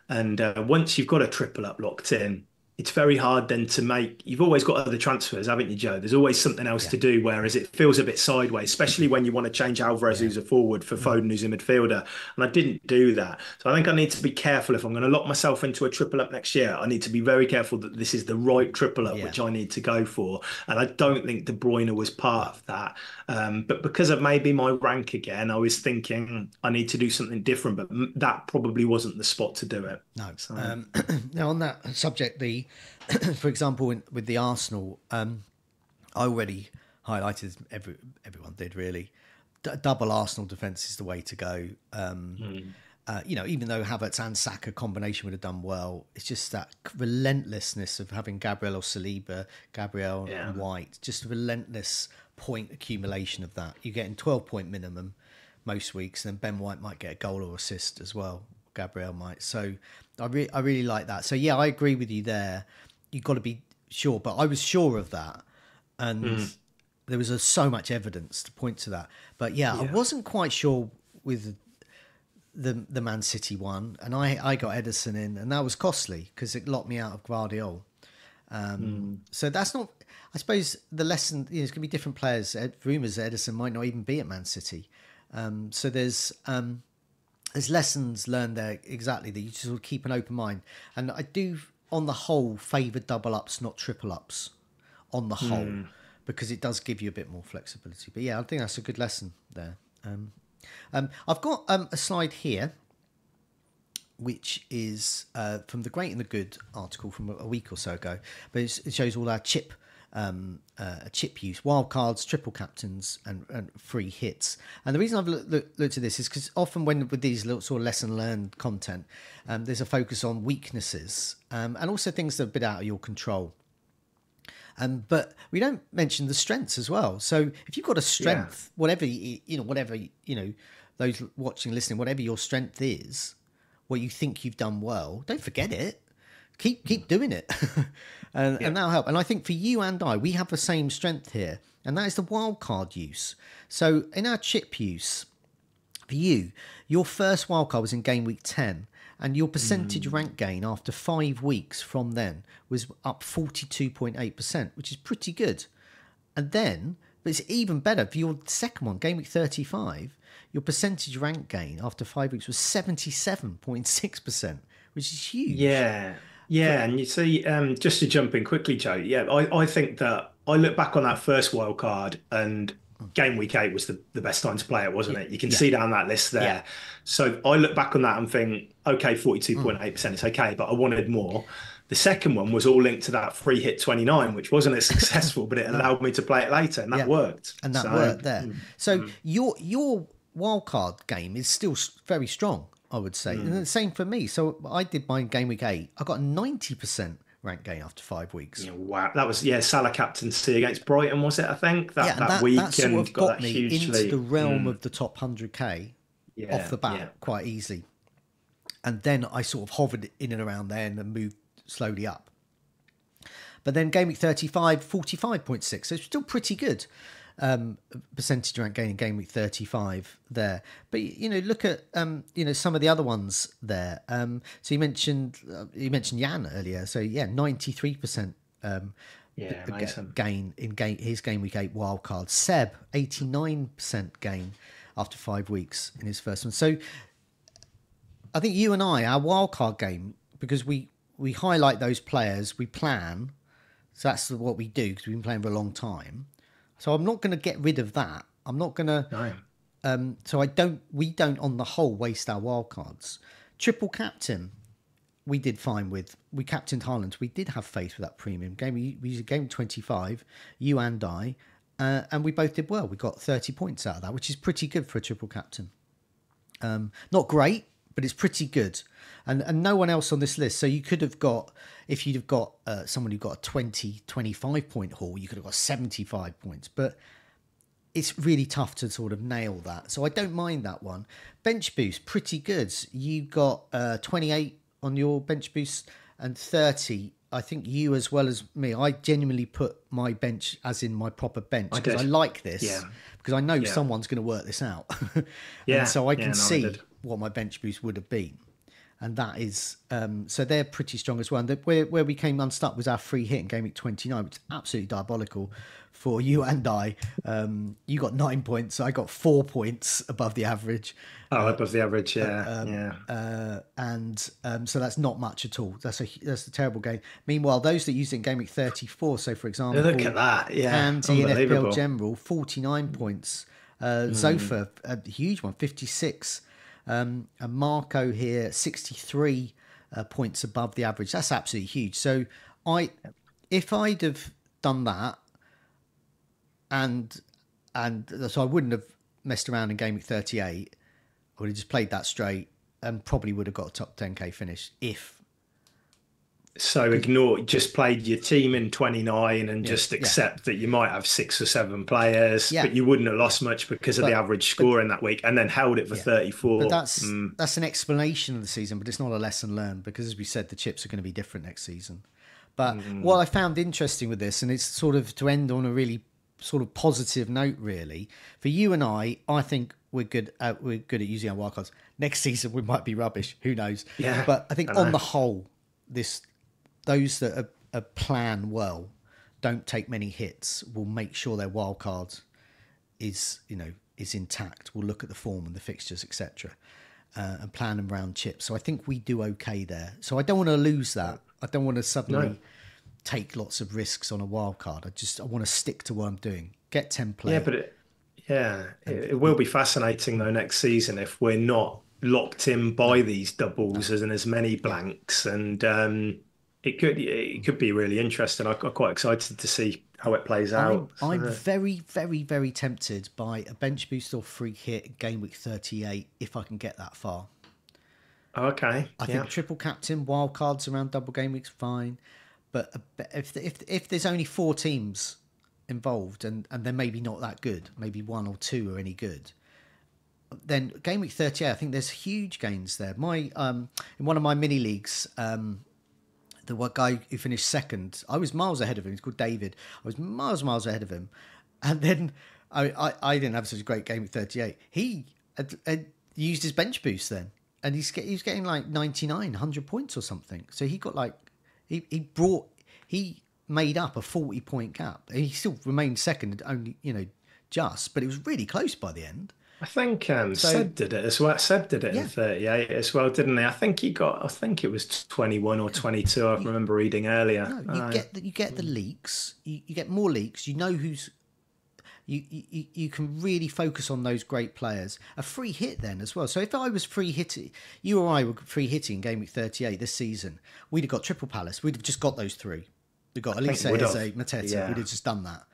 And once you've got a triple up locked in, it's very hard then to make. You've always got other transfers, haven't you, Joe? There's always something else Yeah. to do, whereas it feels a bit sideways, especially when you want to change Alvarez, who's a forward, for Foden, who's a midfielder. And I didn't do that. So I think I need to be careful if I'm going to lock myself into a triple up next year. I need to be very careful that this is the right triple up, which I need to go for. And I don't think De Bruyne was part of that. But because of maybe my rank again, I was thinking I need to do something different, but that probably wasn't the spot to do it. No. So. Now, on that subject, for example, with the Arsenal, I already highlighted, everyone did really, double Arsenal defence is the way to go. Even though Havertz and Saka combination would have done well, it's just that relentlessness of having Gabriel or Saliba, Gabriel and White, just a relentless point accumulation of that. You're getting 12-point minimum most weeks, and then Ben White might get a goal or assist as well. Gabriel might. So I really like that. So yeah, I agree with you there. You've got to be sure, but I was sure of that, and there was so much evidence to point to that. But yeah, I wasn't quite sure with the Man City one, and I got Ederson in, and that was costly because it locked me out of Guardiola. So that's not. I suppose the lesson, there's going to be different players. Rumours Ederson might not even be at Man City. So there's lessons learned there, exactly, that you just sort of keep an open mind. And I do, on the whole, favour double ups, not triple ups, on the whole, because it does give you a bit more flexibility. But yeah, I think that's a good lesson there. I've got a slide here, which is from the Great and the Good article from a week or so ago, but it shows all our chip use, wild cards, triple captains, and free hits. And the reason I've looked at this is because often with these little sort of lesson learned content, there's a focus on weaknesses and also things that are a bit out of your control. But we don't mention the strengths as well. So if you've got a strength, whatever those watching, listening, whatever your strength is, what you think you've done well, don't forget it. Keep doing it, and that'll help. And I think for you and I, we have the same strength here, and that is the wild card use. So in our chip use, for you, your first wild card was in game week 10, and your percentage rank gain after 5 weeks from then was up 42.8%, which is pretty good. And then, but it's even better for your second one, game week 35. Your percentage rank gain after 5 weeks was 77.6%, which is huge. Yeah, and you see, just to jump in quickly, Joe, I think that I look back on that first wild card, and game week 8 was the best time to play it, wasn't it? You can see down that list there. Yeah. So I look back on that and think, okay, 42.8% is okay, but I wanted more. The second one was all linked to that free hit 29, which wasn't as successful, but it allowed me to play it later, and that worked. And that worked there. So your wild card game is still very strong, I would say. And the same for me. So I did mine game week 8. I got a 90% rank gain after 5 weeks. Yeah, wow. That was, Salah captaincy against Brighton, was it, I think? That week. That sort of got me hugely into the realm of the top 100k off the bat quite easily. And then I sort of hovered in and around there and then moved slowly up. But then game week 35, 45.6. So it's still pretty good. Percentage rank gain in game week 35 there, but look at some of the other ones there. So you mentioned Jan earlier. So 93% gain in his game week 8 wildcard. Seb 89% gain after 5 weeks in his first one. So I think you and I, our wildcard game, because we highlight those players, we plan. So that's what we do because we've been playing for a long time. So I'm not going to get rid of that. I'm not going to. So we don't on the whole waste our wild cards. Triple captain, we did fine with. We captained Haaland. We did have faith with that premium game. We used a game 25, you and I, and we both did well. We got 30 points out of that, which is pretty good for a triple captain. Not great, but it's pretty good. And no one else on this list. So you could have got, if you'd have got someone who got a 20, 25 point haul, you could have got 75 points. But it's really tough to sort of nail that. So I don't mind that one. Bench boost, pretty good. You got 28 on your bench boost and 30. I think you as well as me, I genuinely put my bench as in my proper bench because I like this. Because I know someone's going to work this out. And so I can see what my bench boost would have been. And that is so they're pretty strong as well. And where we came unstuck was our free hit in game week 29, which is absolutely diabolical for you and I. You got 9 points, I got 4 points above the average. Above the average, yeah, So that's not much at all. That's a terrible game. Meanwhile, those that used it in game week 34, so for example, look at that, Andy in FPL General, 49 points. Zofa, a huge one, 56. And Marco here, 63 points above the average. That's absolutely huge. So if I'd have done that, and so I wouldn't have messed around in game week 38, I would have just played that straight and probably would have got a top 10k finish So just played your team in 29 and just accept that you might have 6 or 7 players, but you wouldn't have lost much because of the average score in that week, and then held it for 34. But that's an explanation of the season, but it's not a lesson learned, because as we said, the chips are going to be different next season. But what I found interesting with this, and it's sort of to end on a really sort of positive note, really, for you and I think we're good at using our wildcards. Next season we might be rubbish, who knows? Yeah, but I think on the whole, those that plan well, don't take many hits, will make sure their wild card is intact. We'll look at the form and the fixtures, etc., and plan them around chips. So I think we do okay there. So I don't want to lose that. I don't want to suddenly take lots of risks on a wild card. I want to stick to what I'm doing. Get 10 players. It will be fascinating though next season if we're not locked in by these doubles and as many blanks, and it could be really interesting. I'm quite excited to see how it plays out. I'm very, very, very tempted by a bench boost or free hit game week 38 if I can get that far. Okay. I think triple captain, wild cards around double game week's fine. But if there's only 4 teams involved and they're maybe not that good, maybe 1 or 2 are any good, then game week 38, I think there's huge gains there. In one of my mini leagues, the one guy who finished second, I was miles ahead of him. He's called David. I was miles ahead of him, and then I didn't have such a great game week 38. He had used his bench boost then, and he was getting like 99, 100 points or something. So he got like he made up a 40-point gap. He still remained second, only just, but it was really close by the end. I think Seb did it as well. Seb did it in 38 as well, didn't he? I think it was 21 or 22. I remember reading earlier. No, you get the leaks. You get more leaks. You know who's. You can really focus on those great players. A free hit then as well. So if I was free hitting, you or I were free hitting game week 38 this season, we'd have got triple Palace. We'd have just got those 3. We'd got Elise, Eze, Mateta. Yeah. We'd have just done that.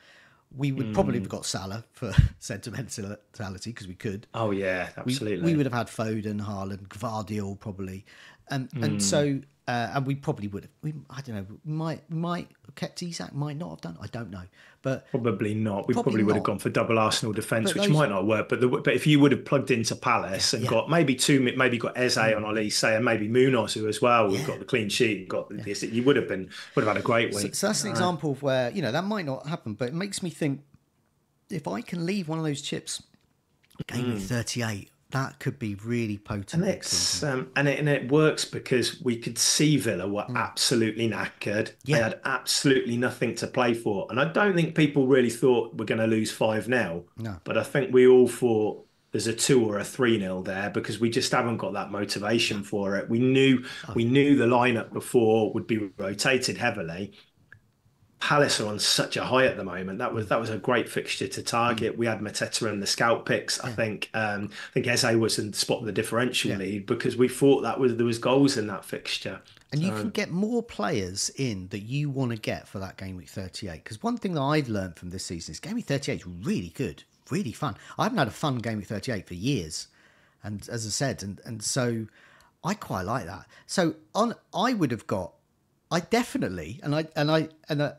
We would probably have got Salah for sentimentality because we could. Oh yeah, absolutely. We would have had Foden, Haaland, Gvardiol probably, and so and we probably would have. I don't know. We might have kept Isak. Might not have done. I don't know. But probably not. We probably would have gone for double Arsenal defence, which might not work. But if you would have plugged into Palace and got maybe got Eze on Elise and maybe Munoz as well, we've got the clean sheet, got this. You would have had a great week. So that's an example of where that might not happen, but it makes me think if I can leave one of those chips, game week 38. That could be really potent. And it works because we could see Villa were absolutely knackered. Yeah. They had absolutely nothing to play for. And I don't think people really thought we're going to lose 5-0. No. But I think we all thought there's a 2 or a 3-0 there because we just haven't got that motivation for it. We knew the lineup before would be rotated heavily. Palace are on such a high at the moment. That was a great fixture to target. We had Mateta in the scout picks. I think Eze was in the spot of the differential lead because we thought there was goals in that fixture. And you can get more players in that you want to get for that game week 38. Because one thing that I've learned from this season is game week 38 is really good, really fun. I haven't had a fun game week 38 for years, and as I said, and so I quite like that. So I would have got. I definitely, and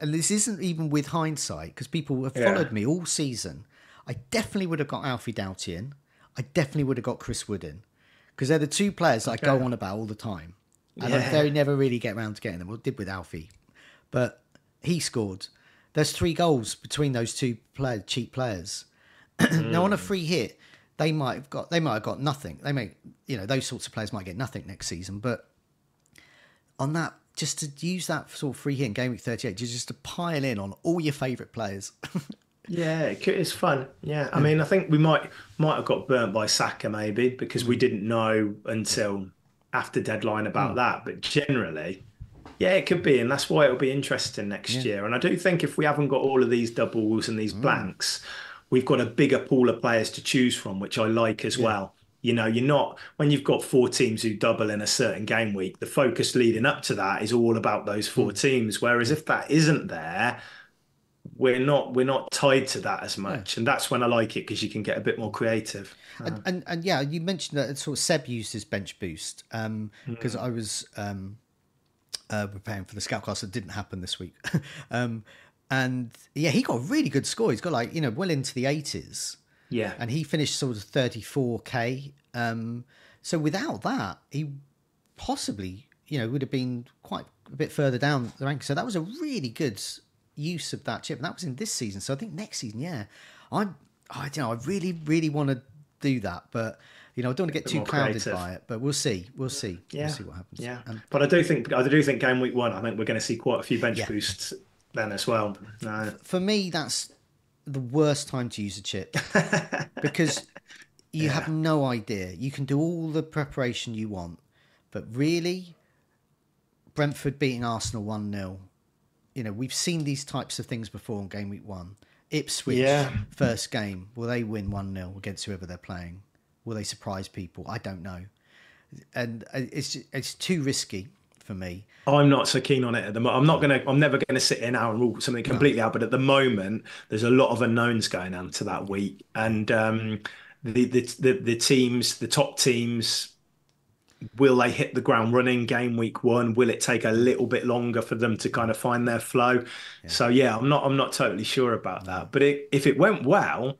this isn't even with hindsight because people have followed me all season. I definitely would have got Alfie Doughty in. I definitely would have got Chris Wood in because they're the 2 players I go on about all the time, and I never really get around to getting them. Well, did with Alfie, but he scored. There's 3 goals between those 2 cheap players. Now on a free hit, they might have got nothing. They may, those sorts of players might get nothing next season. But on that, just to use that sort of free hit in game week 38, just to pile in on all your favourite players. Yeah, it's fun. Yeah, I mean, I think we might have got burnt by Saka maybe because we didn't know until after deadline about that. But generally, yeah, it could be, and that's why it'll be interesting next year. And I do think if we haven't got all of these doubles and these blanks, we've got a bigger pool of players to choose from, which I like as well. You're not, when you've got 4 teams who double in a certain game week, the focus leading up to that is all about those 4 teams. Whereas if that isn't there, we're not tied to that as much, and that's when I like it because you can get a bit more creative. And yeah, you mentioned that sort of Seb used his bench boost because I was preparing for the Scoutcast that didn't happen this week, and yeah, he got a really good score. He's got well into the 80s. Yeah, and he finished sort of 34k. So without that, he possibly would have been quite a bit further down the rank. So that was a really good use of that chip, and that was in this season. So I think next season, I really want to do that, but I don't want to get too clouded by it. But we'll see. Yeah. We'll see what happens. Yeah, but I do think game week 1, I think we're going to see quite a few bench boosts then as well. For me, that's the worst time to use a chip because you have no idea. You can do all the preparation you want, but really, Brentford beating Arsenal 1-0. We've seen these types of things before in game week 1. Ipswich, first game, will they win 1-0 against whoever they're playing? Will they surprise people? I don't know. And it's too risky for me. I'm not so keen on it at the moment. I'm never gonna sit in now and rule something completely out. But at the moment, there's a lot of unknowns going on to that week, and the teams, the top teams. Will they hit the ground running game week 1? Will it take a little bit longer for them to kind of find their flow? Yeah. So I'm not totally sure about that. But if it went well,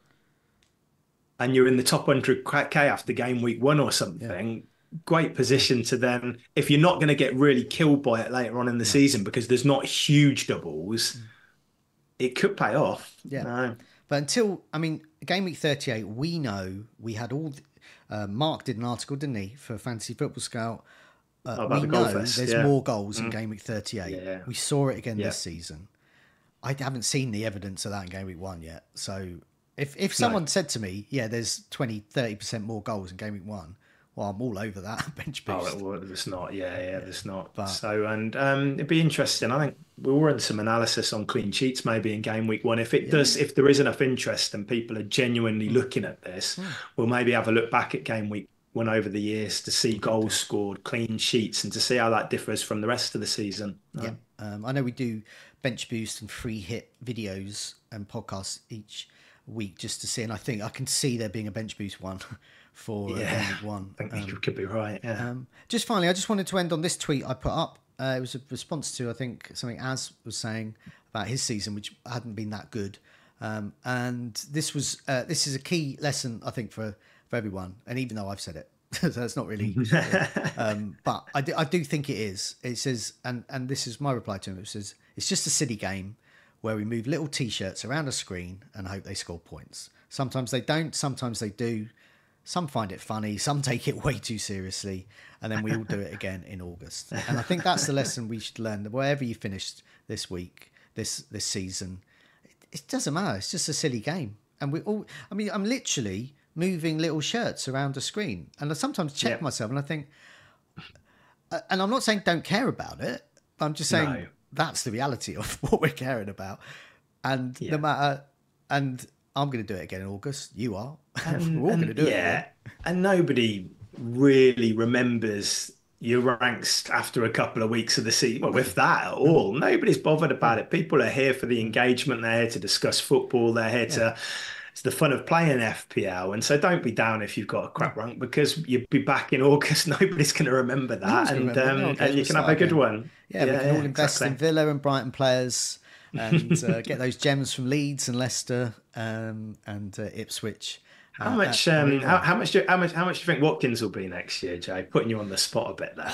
and you're in the top 100k after game week 1 or something, great position to then. If you're not going to get really killed by it later on in the season because there's not huge doubles, it could pay off. Yeah, but game week 38, we know we had all. Mark did an article, didn't he, for Fantasy Football Scout? We know there's more goals in game week 38. Yeah. We saw it again this season. I haven't seen the evidence of that in game week 1 yet. So if someone said to me, there's 20-30% more goals in game week 1, well, I'm all over that bench boost. Oh, there's not. There's not. But, so, and it'd be interesting. I think we'll run some analysis on clean sheets maybe in game week 1. If there is enough interest and people are genuinely looking at this, we'll maybe have a look back at game week 1 over the years to see goals scored, clean sheets, and to see how that differs from the rest of the season. I know we do bench boost and free hit videos and podcasts each week just to see, and I think I can see there being a bench boost one for game week 1. I think you could be right. Just finally, I just wanted to end on this tweet I put up. It was a response to, I think, something Az was saying about his season, which hadn't been that good. And this is a key lesson, I think, for everyone. And even though I've said it, so that's not really. But I do think it is. It says, and this is my reply to him. It says, it's just a silly game where we move little T-shirts around a screen and hope they score points. Sometimes they don't. Sometimes they do. Some find it funny, some take it way too seriously, and then we all do it again in August. And I think that's the lesson we should learn. Wherever you finished this week, this season, it doesn't matter. It's just a silly game. And I'm literally moving little shirts around a screen. And I sometimes check myself and I think, and I'm not saying don't care about it, but I'm just saying that's the reality of what we're caring about. And no matter, and I'm going to do it again in August. You are. We're all going to do it again. And nobody really remembers your ranks after a couple of weeks of the season. Well, with that at all, nobody's bothered about it. People are here for the engagement. They're here to discuss football. They're here to. It's the fun of playing FPL. And so don't be down if you've got a crap rank because you'll be back in August. Nobody's going to remember that. And you can have a good one. Yeah, we can all invest in Villa and Brighton players and get those gems from Leeds and Leicester and Ipswich. How much do you think Watkins will be next year, Jay? Putting you on the spot a bit there.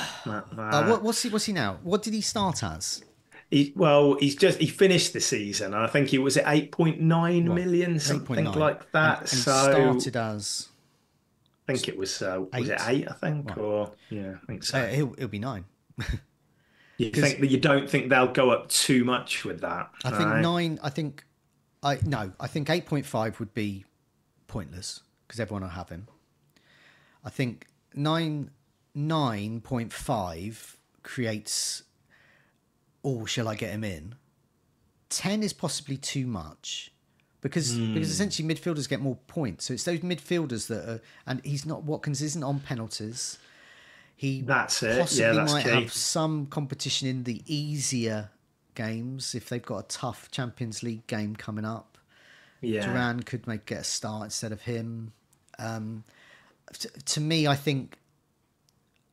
What's he now? What did he start as? He finished the season, and I think he was at 8.9 million, something like that. And started as think it was it 8. 8, I think, Right. or yeah, I think so. He'll be 9. You Because think that you don't think they'll go up too much with that, I think right? 9. I think 8.5 would be pointless because everyone will have him. I think 9.5 creates. Oh, shall I get him in? 10 is possibly too much because essentially midfielders get more points. So it's those midfielders that are, and he's not, Watkins isn't on penalties. He That's it. Yeah, possibly that's might key. have some competition in the easier games if they've got a tough Champions League game coming up. Yeah. Duran could get a start instead of him. To me, I think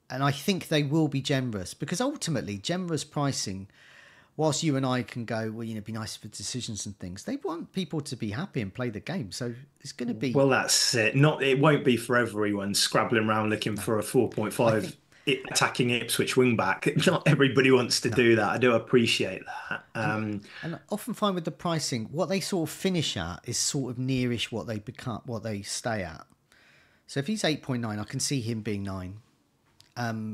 they will be generous because ultimately generous pricing, whilst you and I can go, well, it'd be nice for decisions and things, they want people to be happy and play the game. So it's going to be, Well, that's it. It won't be for everyone scrabbling around looking no, for a I think, 4.5 attacking Ipswich wing back. Not everybody wants to no. do that. I do appreciate that. And I often find with the pricing, what they sort of finish at is sort of nearish what they stay at. So if he's 8.9, I can see him being 9.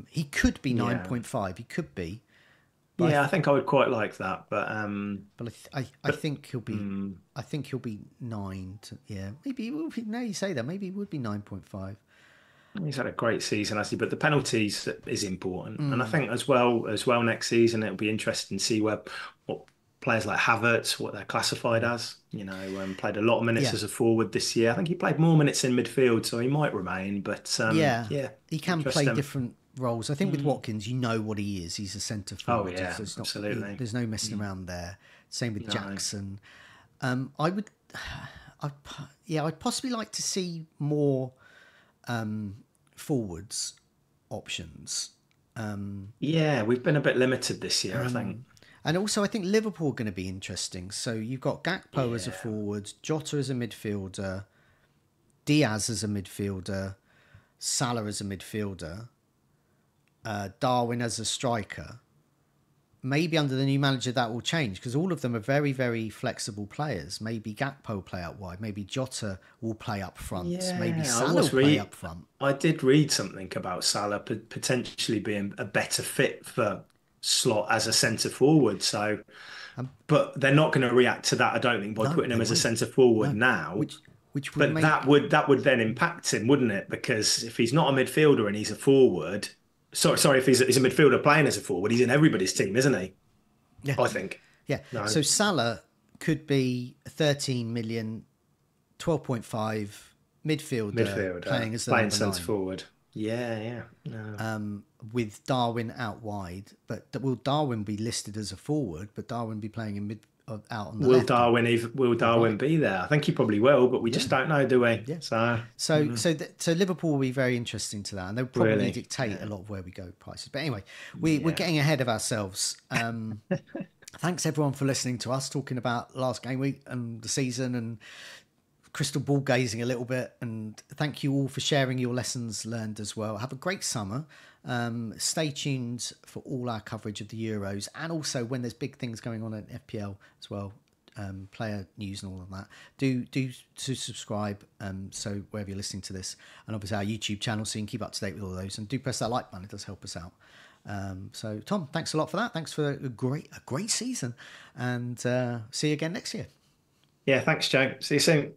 He could be Yeah. 9.5. He could be. Yeah, I think I would quite like that, but But I think he'll be. I think he'll be 9. Yeah, maybe he will be. Now you say that, maybe he would be 9.5. he's had a great season, hasn't he? But the penalties is important, and I think as well next season it'll be interesting to see what players like Havertz, what they're classified as. Played a lot of minutes Yeah, as a forward this year. I think he played more minutes in midfield, so he might remain. But yeah, yeah, he can play interesting. different roles. I think with Watkins, you know what he is. He's a centre Oh forward. yeah, So it's not. absolutely. There's no messing around there. Same with No. Jackson. I would. I'd possibly like to see more forwards options. Yeah, we've been a bit limited this year, I think. And also, I think Liverpool are going to be interesting. So you've got Gakpo as a Yeah. forward, Jota as a midfielder, Diaz as a midfielder, Salah as a midfielder, Darwin as a striker. Maybe under the new manager that will change because all of them are very, very flexible players. Maybe Gakpo will play out wide. Maybe Jota will play up front. Maybe Yeah, I Salah will was play read. up front. I did read something about Salah potentially being a better fit for slot as a centre forward. So, but they're not going to react to that, I don't think, by No, putting they him as a won't. centre forward No, now. which would But that make would that would then impact him, wouldn't it? Because if he's not a midfielder and he's a forward, sorry, if he's a midfielder playing as a forward, he's in everybody's team, isn't he? yeah. I think. Yeah. No, So Salah could be 13 million, 12.5 midfielder midfielder playing as the playing number centre 9, forward. Yeah, yeah. No. with Darwin out wide. But will Darwin be listed as a forward? But Darwin be playing in out on the Will left Will or Darwin right? be there? I think he probably will, but we Yeah. just don't know, do we? Yeah. So So Liverpool will be very interesting to that, and they'll probably really, dictate a yeah, lot of where we go prices. But anyway, we're yeah. getting ahead of ourselves. Thanks everyone for listening to us talking about last game week and the season and crystal ball gazing a little bit. And thank you all for sharing your lessons learned as well. Have a great summer. Stay tuned for all our coverage of the Euros, and also when there's big things going on at FPL as well. Player news and all of that. Do to subscribe. So wherever you're listening to this, and obviously our YouTube channel, so you can keep up to date with all those. And do press that like button; it does help us out. So Tom, thanks a lot for that. Thanks for a great season, and see you again next year. Yeah, thanks, Joe. See you soon.